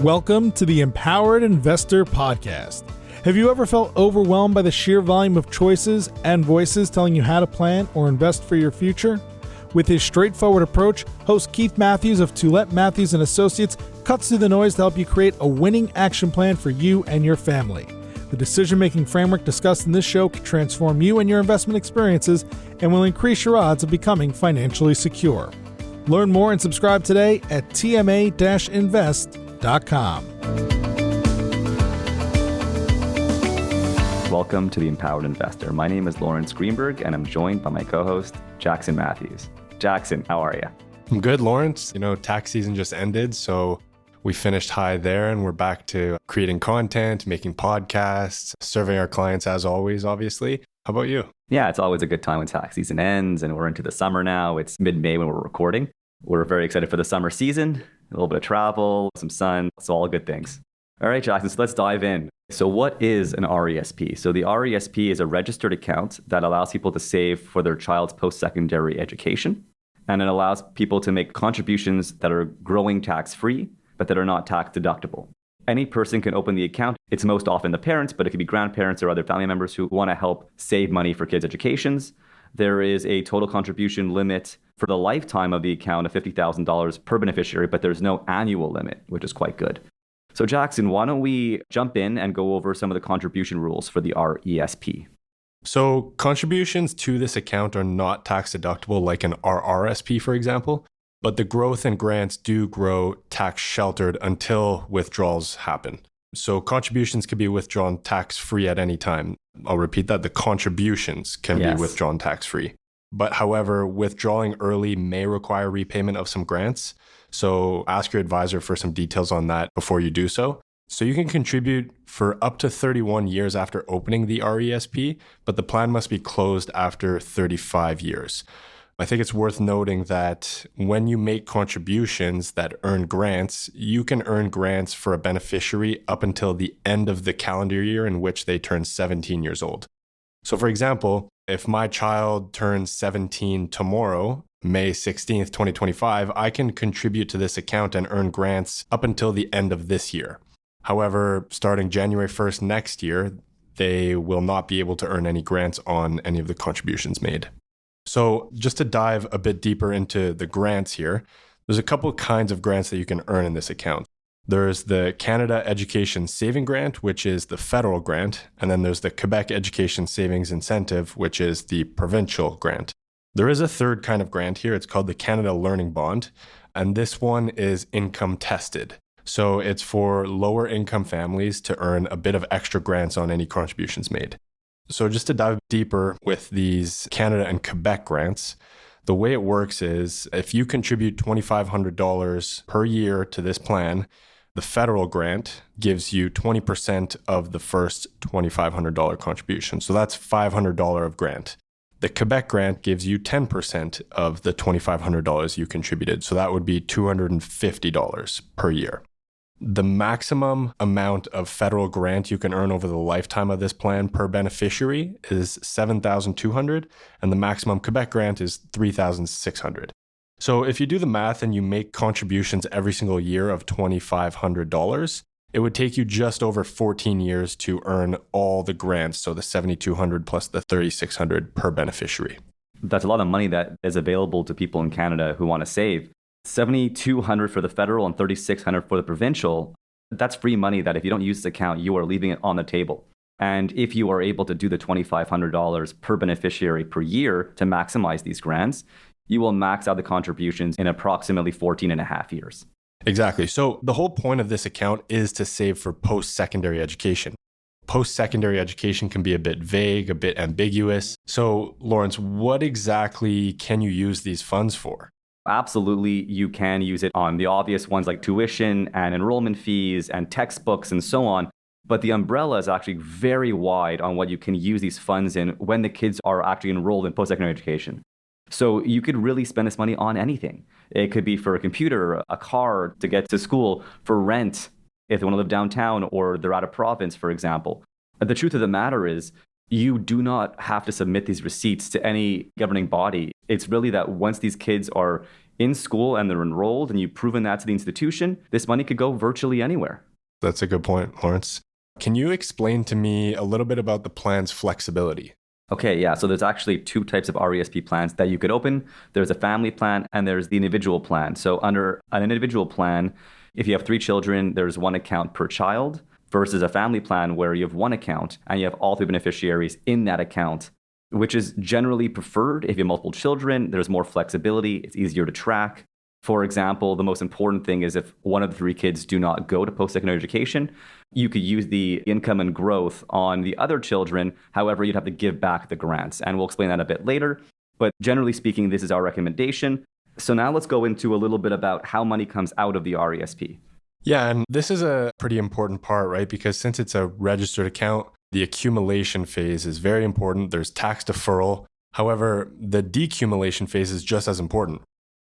Welcome to the Empowered Investor Podcast. Have you ever felt overwhelmed by the sheer volume of choices and voices telling you how to plan or invest for your future? With his straightforward approach, host Keith Matthews of Toulette Matthews & Associates cuts through the noise to help you create a winning action plan for you and your family. The decision-making framework discussed in this show can transform you and your investment experiences and will increase your odds of becoming financially secure. Learn more and subscribe today at tma-invest.com. Welcome to the Empowered Investor. My name is Laurence Greenberg, and I'm joined by my co-host, Jackson Matthews. Jackson, how are you? I'm good, Laurence. Tax season just ended, so we finished high there, and we're back to creating content, making podcasts, serving our clients as always, obviously. How about you? Yeah, it's always a good time when tax season ends, and we're into the summer now. It's mid-May when we're recording. We're very excited for the summer season, a little bit of travel, some sun, so all good things. All right, Jackson, so let's dive in. So what is an RESP? So the RESP is a registered account that allows people to save for their child's post-secondary education. And it allows people to make contributions that are growing tax-free, but that are not tax-deductible. Any person can open the account. It's most often the parents, but it could be grandparents or other family members who want to help save money for kids' educations. There is a total contribution limit for the lifetime of the account of $50,000 per beneficiary, but there's no annual limit, which is quite good. So Jackson, why don't we jump in and go over some of the contribution rules for the RESP? So contributions to this account are not tax deductible like an RRSP, for example, but the growth and grants do grow tax sheltered until withdrawals happen. So contributions can be withdrawn tax-free at any time. I'll repeat that, the contributions can be withdrawn tax-free. But however, withdrawing early may require repayment of some grants. So ask your advisor for some details on that before you do so. So you can contribute for up to 31 years after opening the RESP, but the plan must be closed after 35 years. I think it's worth noting that when you make contributions that earn grants, you can earn grants for a beneficiary up until the end of the calendar year in which they turn 17 years old. So for example, if my child turns 17 tomorrow, May 16th, 2025, I can contribute to this account and earn grants up until the end of this year. However, starting January 1st next year, they will not be able to earn any grants on any of the contributions made. So just to dive a bit deeper into the grants here, there's a couple of kinds of grants that you can earn in this account. There's the Canada Education Saving Grant, which is the federal grant, and then there's the Quebec Education Savings Incentive, which is the provincial grant. There is a third kind of grant here. It's called the Canada Learning Bond, and this one is income tested. So it's for lower income families to earn a bit of extra grants on any contributions made. So just to dive deeper with these Canada and Quebec grants, the way it works is if you contribute $2,500 per year to this plan, the federal grant gives you 20% of the first $2,500 contribution. So that's $500 of grant. The Quebec grant gives you 10% of the $2,500 you contributed. So that would be $250 per year. The maximum amount of federal grant you can earn over the lifetime of this plan per beneficiary is $7,200, and the maximum Quebec grant is $3,600. So if you do the math and you make contributions every single year of $2,500, it would take you just over 14 years to earn all the grants, so the $7,200 plus the $3,600 per beneficiary. That's a lot of money that is available to people in Canada who want to save. $7,200 for the federal and $3,600 for the provincial. That's free money that if you don't use this account, you are leaving it on the table. And if you are able to do the $2,500 per beneficiary per year to maximize these grants, you will max out the contributions in approximately 14 and a half years. Exactly. So the whole point of this account is to save for post-secondary education. Post-secondary education can be a bit vague, a bit ambiguous. So Laurence, what exactly can you use these funds for? Absolutely, you can use it on the obvious ones like tuition and enrollment fees and textbooks and so on. But the umbrella is actually very wide on what you can use these funds in when the kids are actually enrolled in post-secondary education. So you could really spend this money on anything. It could be for a computer, a car to get to school, for rent, if they want to live downtown or they're out of province, for example. The truth of the matter is, you do not have to submit these receipts to any governing body. It's really that once these kids are in school and they're enrolled and you've proven that to the institution, this money could go virtually anywhere. That's a good point, Laurence. Can you explain to me a little bit about the plan's flexibility? Okay, yeah. So there's actually two types of RESP plans that you could open. There's a family plan and there's the individual plan. So under an individual plan, if you have 3 children, there's 1 account per child versus a family plan where you have 1 account and you have all 3 beneficiaries in that account, which is generally preferred. If you have multiple children, there's more flexibility. It's easier to track. For example, the most important thing is if one of the 3 kids do not go to post-secondary education, you could use the income and growth on the other children. However, you'd have to give back the grants. And we'll explain that a bit later. But generally speaking, this is our recommendation. So now let's go into a little bit about how money comes out of the RESP. Yeah, and this is a pretty important part, right? Because since it's a registered account, the accumulation phase is very important. There's tax deferral. However, the decumulation phase is just as important.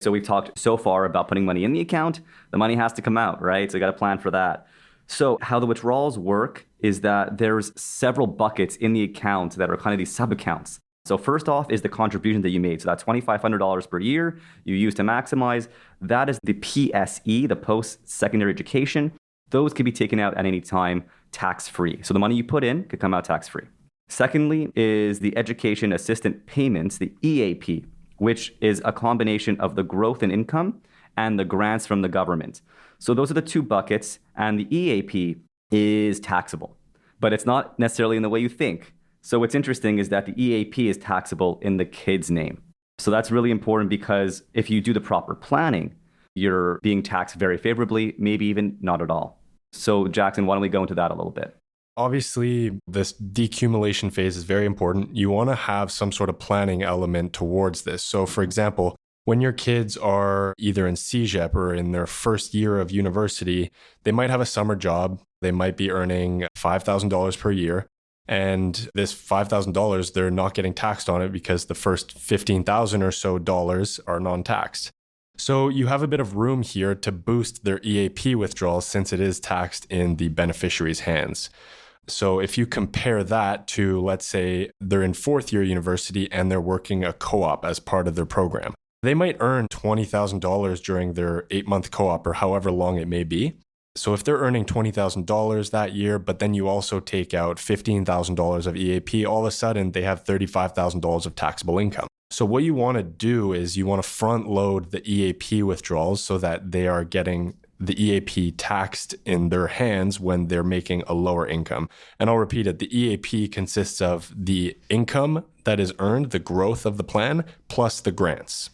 So we've talked so far about putting money in the account. The money has to come out, right? So you got to plan for that. So how the withdrawals work is that there's several buckets in the account that are kind of these sub-accounts. So first off is the contribution that you made. So that $2,500 per year you use to maximize. That is the PSE, the post-secondary education. Those can be taken out at any time tax-free. So the money you put in could come out tax-free. Secondly is the education assistant payments, the EAP, which is a combination of the growth in income and the grants from the government. So those are the 2 buckets, and the EAP is taxable, but it's not necessarily in the way you think. So what's interesting is that the EAP is taxable in the kid's name. So that's really important because if you do the proper planning, you're being taxed very favorably, maybe even not at all. So Jackson, why don't we go into that a little bit? Obviously, this decumulation phase is very important. You want to have some sort of planning element towards this. So, for example, when your kids are either in CESG or in their first year of university, they might have a summer job. They might be earning $5,000 per year. And this $5,000, they're not getting taxed on it because the first $15,000 or so dollars are non-taxed. So you have a bit of room here to boost their EAP withdrawal since it is taxed in the beneficiary's hands. So if you compare that to, let's say, they're in 4th year university and they're working a co-op as part of their program, they might earn $20,000 during their 8-month co-op or however long it may be. So if they're earning $20,000 that year, but then you also take out $15,000 of EAP, all of a sudden they have $35,000 of taxable income. So what you want to do is you want to front load the EAP withdrawals so that they are getting the EAP taxed in their hands when they're making a lower income. And I'll repeat it, the EAP consists of the income that is earned, the growth of the plan, plus the grants.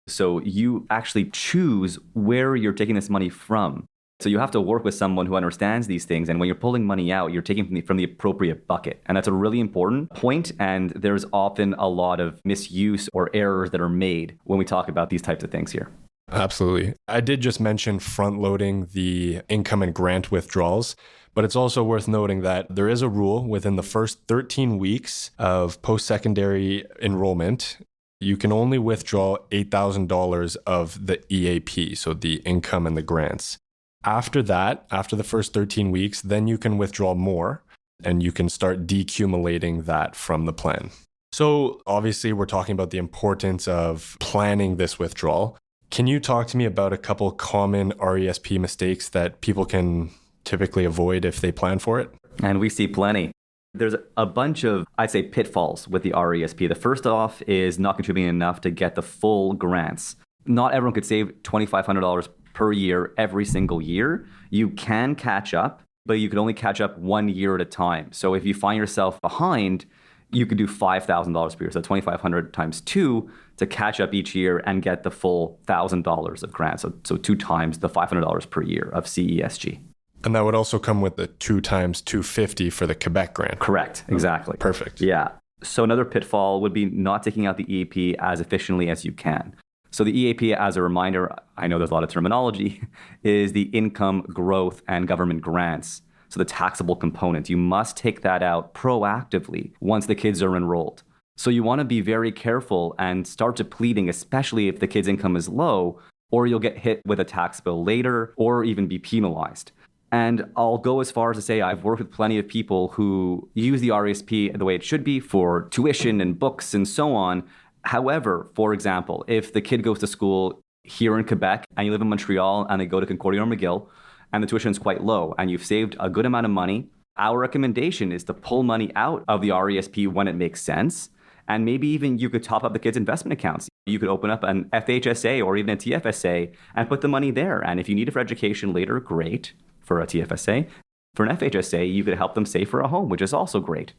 So you actually choose where you're taking this money from. So you have to work with someone who understands these things. And when you're pulling money out, you're taking from the appropriate bucket. And that's a really important point. And there's often a lot of misuse or errors that are made when we talk about these types of things here. Absolutely. I did just mention front loading the income and grant withdrawals, but it's also worth noting that there is a rule within the first 13 weeks of post-secondary enrollment. You can only withdraw $8,000 of the EAP, so the income and the grants. After that, after the first 13 weeks, then you can withdraw more and you can start decumulating that from the plan. So obviously, we're talking about the importance of planning this withdrawal. Can you talk to me about a couple common RESP mistakes that people can typically avoid if they plan for it? And we see plenty. There's a bunch of, I'd say, pitfalls with the RESP. The first off is not contributing enough to get the full grants. Not everyone could save $2,500 per year every single year. You can catch up, but you can only catch up 1 year at a time. So if you find yourself behind, you could do $5,000 per year. So $2,500 times 2 to catch up each year and get the full $1,000 of grants. So 2 times the $500 per year of CESG. And that would also come with the 2 times $250 for the Quebec grant. Correct. Exactly. Perfect. Yeah. So another pitfall would be not taking out the EAP as efficiently as you can. So the EAP, as a reminder, I know there's a lot of terminology, is the income, growth, and government grants. So the taxable component. You must take that out proactively once the kids are enrolled. So you want to be very careful and start depleting, especially if the kid's income is low, or you'll get hit with a tax bill later or even be penalized. And I'll go as far as to say I've worked with plenty of people who use the RESP the way it should be for tuition and books and so on. However, for example, if the kid goes to school here in Quebec and you live in Montreal and they go to Concordia or McGill and the tuition is quite low and you've saved a good amount of money, our recommendation is to pull money out of the RESP when it makes sense. And maybe even you could top up the kids' investment accounts. You could open up an FHSA or even a TFSA and put the money there. And if you need it for education later, great for a TFSA. For an FHSA, you could help them save for a home, which is also great.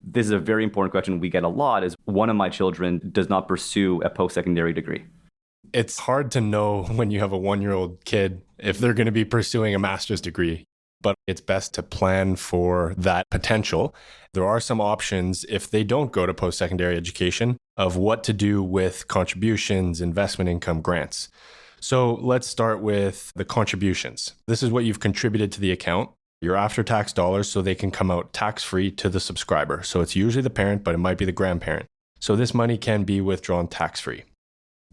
This is a very important question we get a lot is one of my children does not pursue a post-secondary degree. It's hard to know when you have a 1-year-old kid if they're going to be pursuing a master's degree, but it's best to plan for that potential. There are some options if they don't go to post-secondary education of what to do with contributions, investment income, grants. So let's start with the contributions. This is what you've contributed to the account. Your after-tax dollars, so they can come out tax-free to the subscriber. So it's usually the parent, but it might be the grandparent. So this money can be withdrawn tax-free.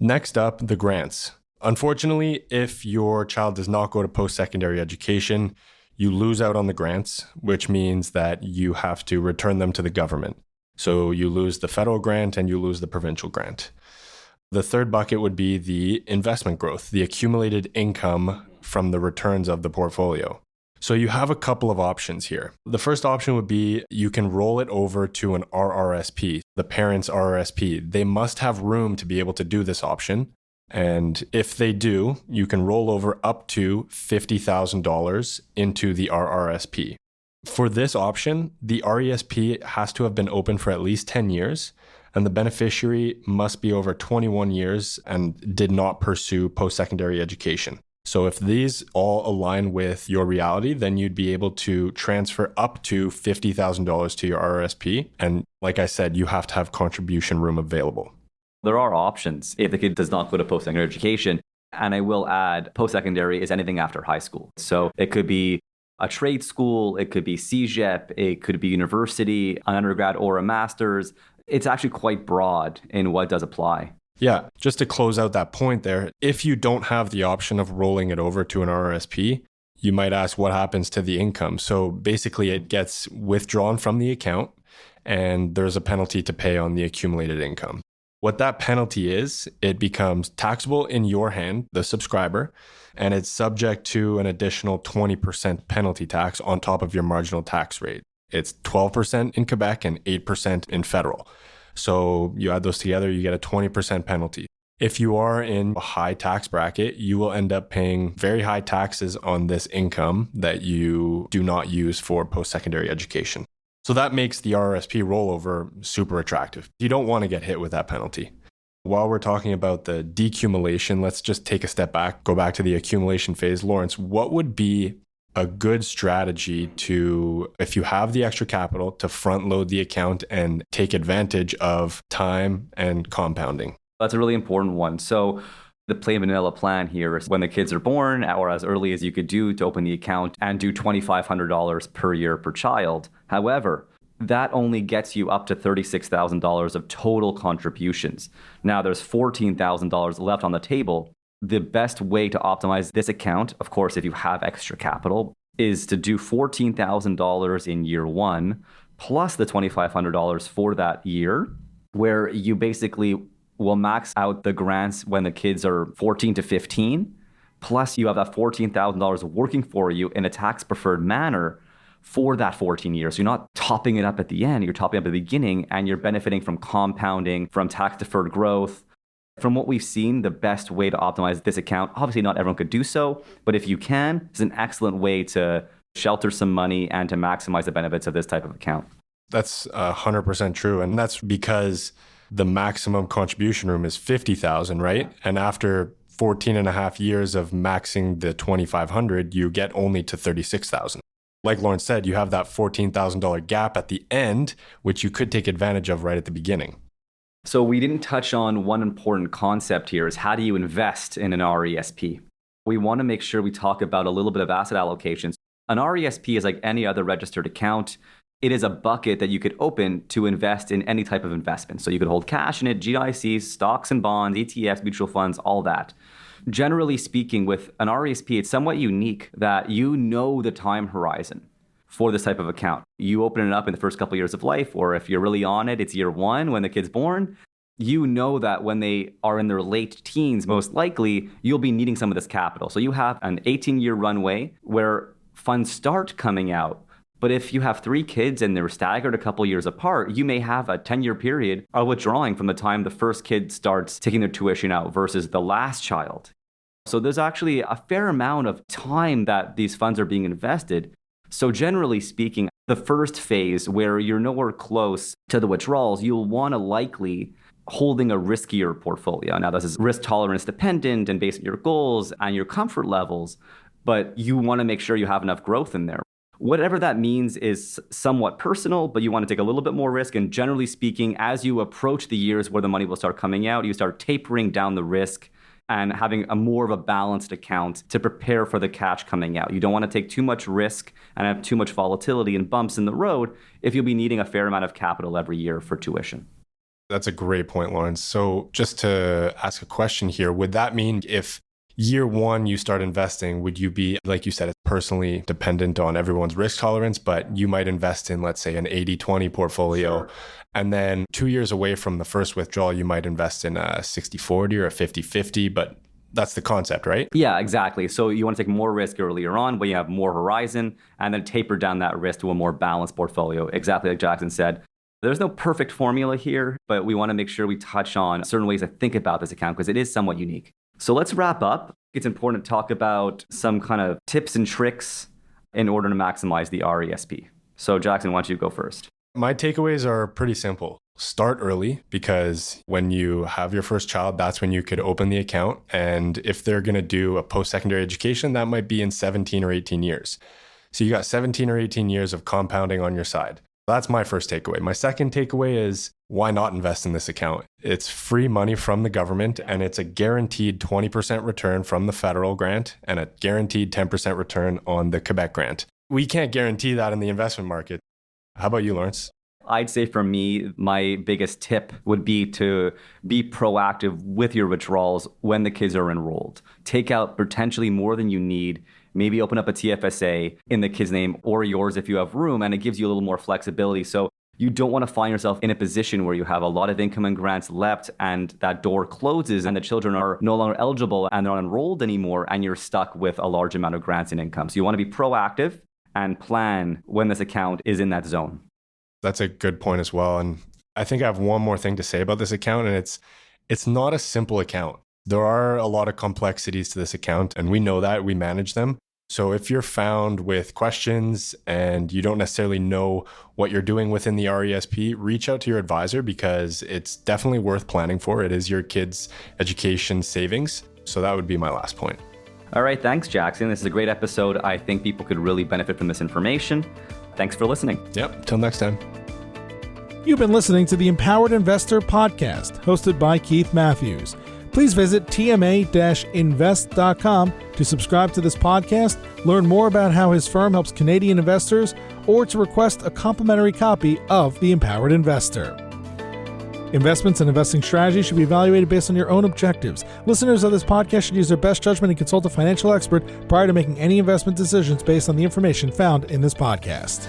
Next up, the grants. Unfortunately, if your child does not go to post-secondary education, you lose out on the grants, which means that you have to return them to the government. So you lose the federal grant and you lose the provincial grant. The third bucket would be the investment growth, the accumulated income from the returns of the portfolio. So you have a couple of options here. The first option would be you can roll it over to an RRSP, the parent's RRSP. They must have room to be able to do this option. And if they do, you can roll over up to $50,000 into the RRSP. For this option, the RESP has to have been open for at least 10 years, and the beneficiary must be over 21 years and did not pursue post-secondary education. So if these all align with your reality, then you'd be able to transfer up to $50,000 to your RRSP. And like I said, you have to have contribution room available. There are options if the kid does not go to post-secondary education. And I will add, post-secondary is anything after high school. So it could be a trade school, it could be CEGEP, it could be university, an undergrad or a master's. It's actually quite broad in what does apply. Yeah, just to close out that point there, if you don't have the option of rolling it over to an RRSP, you might ask what happens to the income. So basically it gets withdrawn from the account and there's a penalty to pay on the accumulated income. What that penalty is, it becomes taxable in your hand, the subscriber, and it's subject to an additional 20% penalty tax on top of your marginal tax rate. It's 12% in Quebec and 8% in federal. So you add those together, you get a 20% penalty. If you are in a high tax bracket, you will end up paying very high taxes on this income that you do not use for post-secondary education. So that makes the RRSP rollover super attractive. You don't want to get hit with that penalty. While we're talking about the decumulation, let's just take a step back, go back to the accumulation phase. Laurence, what would be a good strategy to, if you have the extra capital, to front load the account and take advantage of time and compounding? That's a really important one. So the plain vanilla plan here is when the kids are born or as early as you could do to open the account and do $2,500 per year per child. However, that only gets you up to $36,000 of total contributions. Now there's $14,000 left on the table. The best way to optimize this account, of course, if you have extra capital, is to do $14,000 in year one, plus the $2,500 for that year, where you basically will max out the grants when the kids are 14 to 15, plus you have that $14,000 working for you in a tax-preferred manner for that 14 years. You're not topping it up at the end, you're topping up at the beginning, and you're benefiting from compounding, from tax-deferred growth. From what we've seen, the best way to optimize this account, obviously not everyone could do so, but if you can, it's an excellent way to shelter some money and to maximize the benefits of this type of account. That's 100% true. And that's because the maximum contribution room is $50,000, right? And after 14 and a half years of maxing the $2,500, you get only to $36,000. Like Laurence said, you have that $14,000 gap at the end, which you could take advantage of right at the beginning. So we didn't touch on one important concept here is how do you invest in an RESP? We want to make sure we talk about a little bit of asset allocations. An RESP is like any other registered account. it is a bucket that you could open to invest in any type of investment. So you could hold cash in it, GICs, stocks and bonds, ETFs, mutual funds, all that. Generally speaking, with an RESP, it's somewhat unique that you know the time horizon for this type of account. You open it up in the first couple of years of life, or if you're really on it, it's year one when the kid's born. You know that when they are in their late teens, most likely, you'll be needing some of this capital. So you have an 18-year runway where funds start coming out. But if you have 3 kids and they're staggered a couple years apart, you may have a 10-year period of withdrawing from the time the first kid starts taking their tuition out versus the last child. So there's actually a fair amount of time that these funds are being invested. So generally speaking, the first phase where you're nowhere close to the withdrawals, you'll want to likely holding a riskier portfolio. Now, this is risk tolerance dependent and based on your goals and your comfort levels, but you want to make sure you have enough growth in there. Whatever that means is somewhat personal, but you want to take a little bit more risk. And generally speaking, as you approach the years where the money will start coming out, you start tapering down the risk and having a more of a balanced account to prepare for the cash coming out. You don't want to take too much risk and have too much volatility and bumps in the road if you'll be needing a fair amount of capital every year for tuition. That's a great point, Laurence. So just to ask a question here, would that mean if year one you start investing, would you be, like you said, it's personally dependent on everyone's risk tolerance, but you might invest in, let's say, an 80-20 portfolio. Sure. And then 2 years away from the first withdrawal, you might invest in a 60-40 or a 50-50, but that's the concept, right? Yeah, exactly. So you want to take more risk earlier on, but you have more horizon, and then taper down that risk to a more balanced portfolio. Exactly like Jackson said. There's no perfect formula here, but we want to make sure we touch on certain ways to think about this account because it is somewhat unique. So let's wrap up. It's important to talk about some kind of tips and tricks in order to maximize the RESP. So Jackson, why don't you go first? My takeaways are pretty simple. Start early because when you have your first child, that's when you could open the account. And if they're going to do a post-secondary education, that might be in 17 or 18 years. So you got 17 or 18 years of compounding on your side. That's my first takeaway. My second takeaway is why not invest in this account? It's free money from the government and it's a guaranteed 20% return from the federal grant and a guaranteed 10% return on the Quebec grant. We can't guarantee that in the investment market. How about you, Laurence? I'd say for me, my biggest tip would be to be proactive with your withdrawals when the kids are enrolled. Take out potentially more than you need. Maybe open up a TFSA in the kid's name or yours if you have room, and it gives you a little more flexibility. So you don't want to find yourself in a position where you have a lot of income and grants left and that door closes and the children are no longer eligible and they're not enrolled anymore and you're stuck with a large amount of grants and income. So you want to be proactive and plan when this account is in that zone. That's a good point as well. And I think I have one more thing to say about this account, and it's not a simple account. There are a lot of complexities to this account, and we know that, we manage them. So if you're found with questions and you don't necessarily know what you're doing within the RESP, reach out to your advisor because it's definitely worth planning for. It is your kid's education savings. So that would be my last point. All right, thanks, Jackson. This is a great episode. I think people could really benefit from this information. Thanks for listening. Yep, till next time. You've been listening to the Empowered Investor Podcast, hosted by Keith Matthews. Please visit tma-invest.com to subscribe to this podcast, learn more about how his firm helps Canadian investors, or to request a complimentary copy of The Empowered Investor. Investments and investing strategies should be evaluated based on your own objectives. Listeners of this podcast should use their best judgment and consult a financial expert prior to making any investment decisions based on the information found in this podcast.